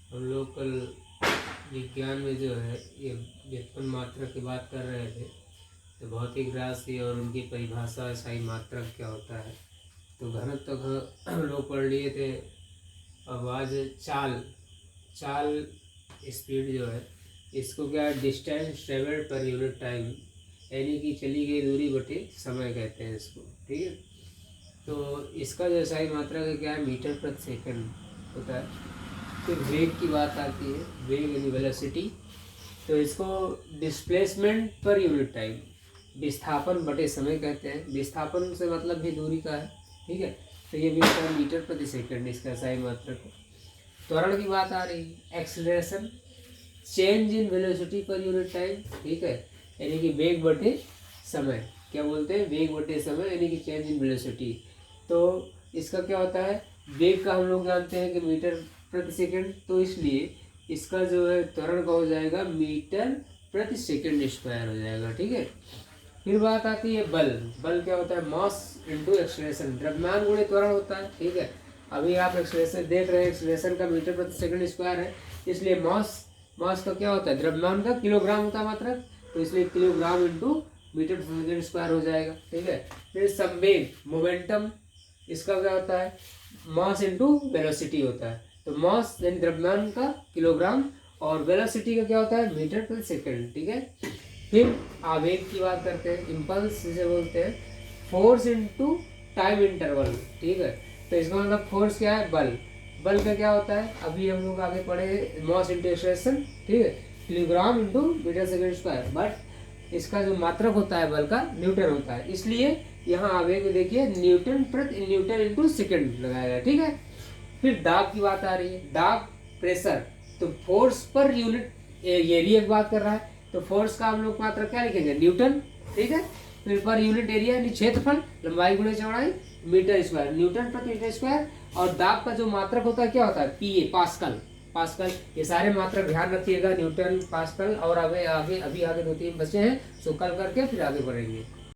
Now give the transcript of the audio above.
हम लोग कल विज्ञान में जो है ये व्युत्पन्न मात्रा की बात कर रहे थे, तो भौतिक राशि और उनकी परिभाषा स्थायी मात्रक क्या होता है। तो घनत्व तक हम लोग पढ़ लिए थे। अब आज चाल चाल स्पीड जो है इसको क्या distance travelled per unit time, यानी कि चली गई दूरी बटे समय कहते हैं इसको। ठीक है, तो इसका जो स्थायी मात्रक है क्या है, मीटर प्रति सेकंड होता है। फिर वेग की बात आती है, वेग यानी वेलोसिटी, तो इसको डिस्प्लेसमेंट पर यूनिट टाइम, विस्थापन बटे समय कहते हैं। विस्थापन से मतलब भी दूरी का है। ठीक है, तो ये भी होता है मीटर प्रति सेकंड, इसका सही मात्रक है। त्वरण की बात आ रही है, acceleration, change in velocity per unit time. ठीक है, यानी कि वेग बटे समय, क्या बोलते हैं, वेग बटे समय यानी कि चेंज इन वेलोसिटी। तो इसका क्या होता है, वेग का हम लोग जानते हैं कि मीटर प्रति सेकंड, तो इसलिए इसका जो है त्वरण का हो जाएगा मीटर प्रति सेकंड स्क्वायर हो जाएगा। ठीक है, फिर बात आती है बल। बल क्या होता है, मास इंटू एक्सलेशन, द्रव्यमान गुणे त्वरण होता है। ठीक है, अभी आप एक्सलेशन देख रहे हैं, एक्सलेशन का मीटर प्रति सेकंड स्क्वायर है, इसलिए मास का क्या होता है, द्रव्यमान का किलोग्राम होता है मात्रक, तो इसलिए किलोग्राम इंटू मीटर प्रति सेकंड स्क्वायर हो जाएगा। ठीक है, फिर संवेग मोमेंटम, इसका क्या होता है, मास इंटू वेलोसिटी होता है। तो मास यानी द्रव्यमान का किलोग्राम और वेलोसिटी का क्या होता है, मीटर प्रति सेकंड। ठीक है, फिर आवेग की बात करते हैं, इम्पल्स जिसे बोलते हैं, फोर्स इंटू टाइम इंटरवल। ठीक है, तो इसका मतलब फोर्स क्या है, बल। बल का क्या होता है, अभी हम लोग आगे पढ़े, मास इंटू एक्सेलरेशन। ठीक है, kilogram into metre second square, but इसका जो मात्रक होता है बल का, न्यूटन होता है, इसलिए यहाँ आवेग देखिए न्यूटन इंटू सेकंड लगाया है। ठीक है, फिर दाब की बात आ रही है, दाब प्रेशर, तो फोर्स पर यूनिट एरिया की बात कर रहा है, तो फोर्स का हम लोग मात्रक क्या लिखेंगे, न्यूटन। ठीक है, फिर पर यूनिट एरिया यानी क्षेत्रफल, लंबाई गुणे चौड़ाई, मीटर स्क्वायर, न्यूटन प्रति मीटर स्क्वायर। और दाब का जो मात्रक होता है क्या होता है, पीए, पास्कल। पास्कल, ये सारे मात्रक ध्यान रखिएगा, न्यूटन, पास्कल, और आगे आगे अभी आगे 2-3 बचे हैं, सो कल करके फिर आगे बढ़ेंगे।